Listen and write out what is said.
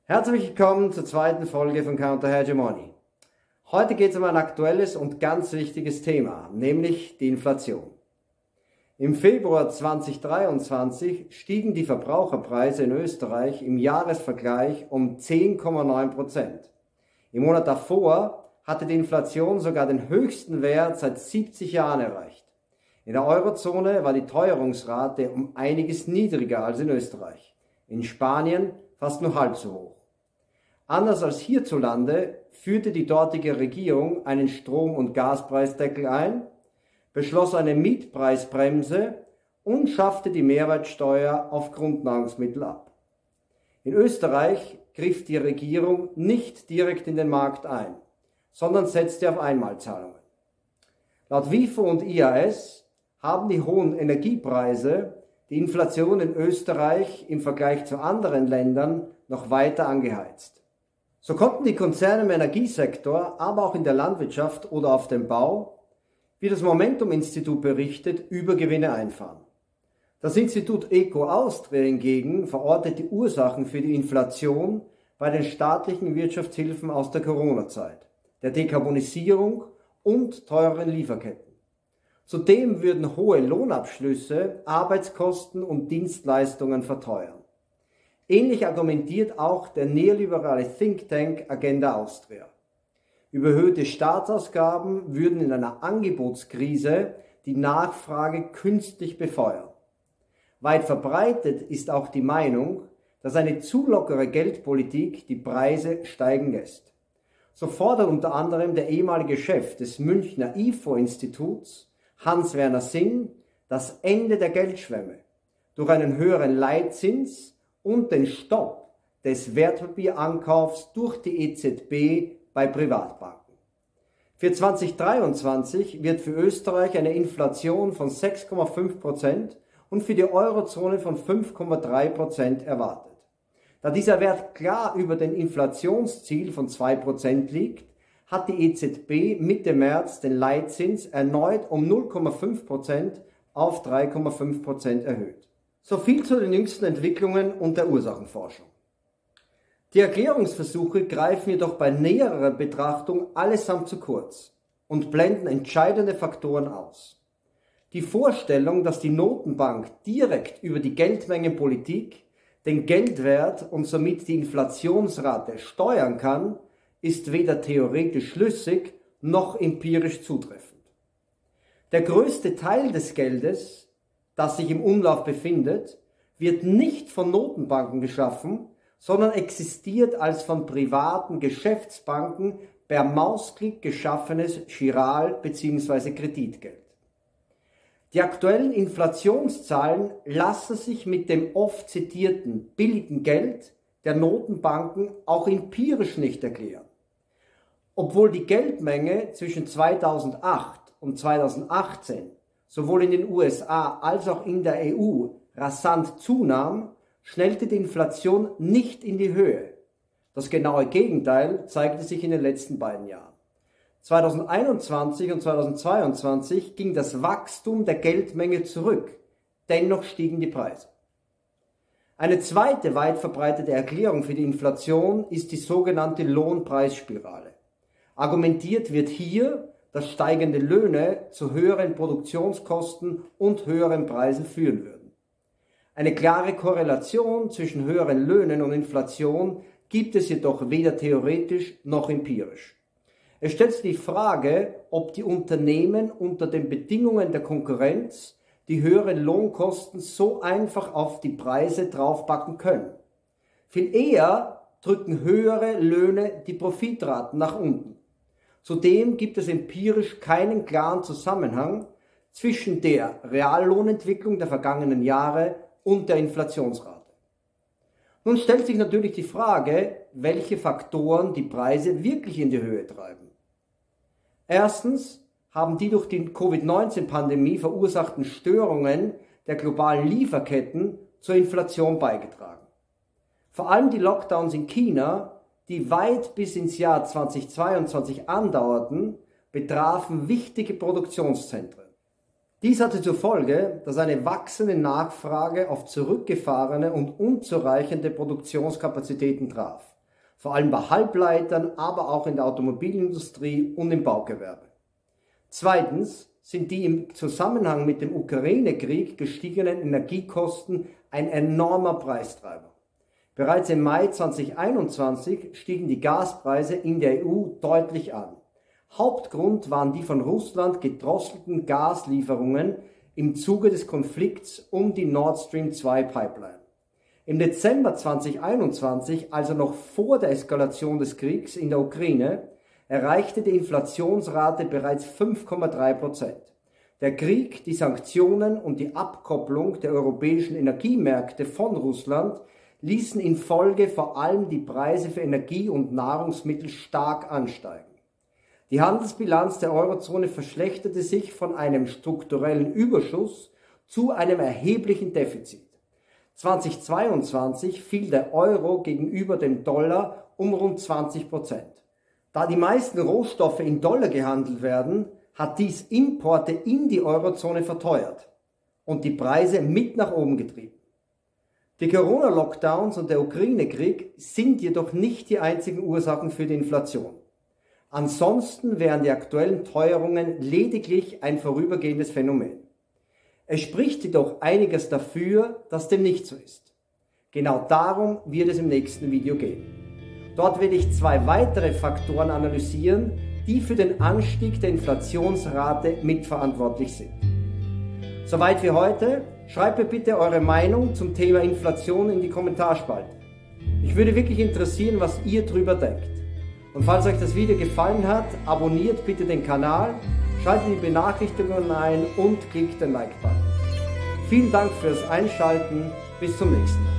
Herzlich willkommen zur zweiten Folge von Counter Hegemony. Heute geht es um ein aktuelles und ganz wichtiges Thema, nämlich die Inflation. Im Februar 2023 stiegen die Verbraucherpreise in Österreich im Jahresvergleich um 10,9%. Im Monat davor hatte die Inflation sogar den höchsten Wert seit 70 Jahren erreicht. In der Eurozone war die Teuerungsrate um einiges niedriger als in Österreich. In Spanien fast nur halb so hoch. Anders als hierzulande führte die dortige Regierung einen Strom- und Gaspreisdeckel ein, beschloss eine Mietpreisbremse und schaffte die Mehrwertsteuer auf Grundnahrungsmittel ab. In Österreich griff die Regierung nicht direkt in den Markt ein, sondern setzte auf Einmalzahlungen. Laut WIFO und IAS haben die hohen Energiepreise die Inflation in Österreich im Vergleich zu anderen Ländern noch weiter angeheizt. So konnten die Konzerne im Energiesektor, aber auch in der Landwirtschaft oder auf dem Bau, wie das Momentum-Institut berichtet, Übergewinne einfahren. Das Institut Eco Austria hingegen verortet die Ursachen für die Inflation bei den staatlichen Wirtschaftshilfen aus der Corona-Zeit, der Dekarbonisierung und teureren Lieferketten. Zudem würden hohe Lohnabschlüsse Arbeitskosten und Dienstleistungen verteuern. Ähnlich argumentiert auch der neoliberale Think Tank Agenda Austria. Überhöhte Staatsausgaben würden in einer Angebotskrise die Nachfrage künstlich befeuern. Weit verbreitet ist auch die Meinung, dass eine zu lockere Geldpolitik die Preise steigen lässt. So fordert unter anderem der ehemalige Chef des Münchner IFO-Instituts, Hans-Werner Sinn, das Ende der Geldschwemme durch einen höheren Leitzins und den Stopp des Wertpapierankaufs durch die EZB bei Privatbanken. Für 2023 wird für Österreich eine Inflation von 6,5% und für die Eurozone von 5,3% erwartet. Da dieser Wert klar über dem Inflationsziel von 2% liegt, hat die EZB Mitte März den Leitzins erneut um 0,5% auf 3,5% erhöht. So viel zu den jüngsten Entwicklungen und der Ursachenforschung. Die Erklärungsversuche greifen jedoch bei näherer Betrachtung allesamt zu kurz und blenden entscheidende Faktoren aus. Die Vorstellung, dass die Notenbank direkt über die Geldmengenpolitik den Geldwert und somit die Inflationsrate steuern kann, ist weder theoretisch schlüssig noch empirisch zutreffend. Der größte Teil des Geldes, das sich im Umlauf befindet, wird nicht von Notenbanken geschaffen, sondern existiert als von privaten Geschäftsbanken per Mausklick geschaffenes Giral- bzw. Kreditgeld. Die aktuellen Inflationszahlen lassen sich mit dem oft zitierten billigen Geld der Notenbanken auch empirisch nicht erklären. Obwohl die Geldmenge zwischen 2008 und 2018 sowohl in den USA als auch in der EU rasant zunahm, schnellte die Inflation nicht in die Höhe. Das genaue Gegenteil zeigte sich in den letzten beiden Jahren. 2021 und 2022 ging das Wachstum der Geldmenge zurück, dennoch stiegen die Preise. Eine zweite weit verbreitete Erklärung für die Inflation ist die sogenannte Lohnpreisspirale. Argumentiert wird hier, dass steigende Löhne zu höheren Produktionskosten und höheren Preisen führen würden. Eine klare Korrelation zwischen höheren Löhnen und Inflation gibt es jedoch weder theoretisch noch empirisch. Es stellt sich die Frage, ob die Unternehmen unter den Bedingungen der Konkurrenz die höheren Lohnkosten so einfach auf die Preise draufpacken können. Viel eher drücken höhere Löhne die Profitraten nach unten. Zudem gibt es empirisch keinen klaren Zusammenhang zwischen der Reallohnentwicklung der vergangenen Jahre und der Inflationsrate. Nun stellt sich natürlich die Frage, welche Faktoren die Preise wirklich in die Höhe treiben. Erstens haben die durch die Covid-19-Pandemie verursachten Störungen der globalen Lieferketten zur Inflation beigetragen. Vor allem die Lockdowns in China, die weit bis ins Jahr 2022 andauerten, betrafen wichtige Produktionszentren. Dies hatte zur Folge, dass eine wachsende Nachfrage auf zurückgefahrene und unzureichende Produktionskapazitäten traf. vor allem bei Halbleitern, aber auch in der Automobilindustrie und im Baugewerbe. Zweitens sind die im Zusammenhang mit dem Ukraine-Krieg gestiegenen Energiekosten ein enormer Preistreiber. Bereits im Mai 2021 stiegen die Gaspreise in der EU deutlich an. Hauptgrund waren die von Russland gedrosselten Gaslieferungen im Zuge des Konflikts um die Nord Stream 2 Pipeline. Im Dezember 2021, also noch vor der Eskalation des Kriegs in der Ukraine, erreichte die Inflationsrate bereits 5,3%. Der Krieg, die Sanktionen und die Abkopplung der europäischen Energiemärkte von Russland ließen in Folge vor allem die Preise für Energie und Nahrungsmittel stark ansteigen. Die Handelsbilanz der Eurozone verschlechterte sich von einem strukturellen Überschuss zu einem erheblichen Defizit. 2022 fiel der Euro gegenüber dem Dollar um rund 20%. Da die meisten Rohstoffe in Dollar gehandelt werden, hat dies Importe in die Eurozone verteuert und die Preise mit nach oben getrieben. Die Corona-Lockdowns und der Ukraine-Krieg sind jedoch nicht die einzigen Ursachen für die Inflation. Ansonsten wären die aktuellen Teuerungen lediglich ein vorübergehendes Phänomen. Es spricht jedoch einiges dafür, dass dem nicht so ist. Genau darum wird es im nächsten Video gehen. Dort werde ich 2 weitere Faktoren analysieren, die für den Anstieg der Inflationsrate mitverantwortlich sind. Soweit für heute. Schreibt mir bitte eure Meinung zum Thema Inflation in die Kommentarspalte. Ich würde wirklich interessieren, was ihr drüber denkt. Und falls euch das Video gefallen hat, abonniert bitte den Kanal, schaltet die Benachrichtigungen ein und klickt den Like-Button. Vielen Dank fürs Einschalten, bis zum nächsten Mal.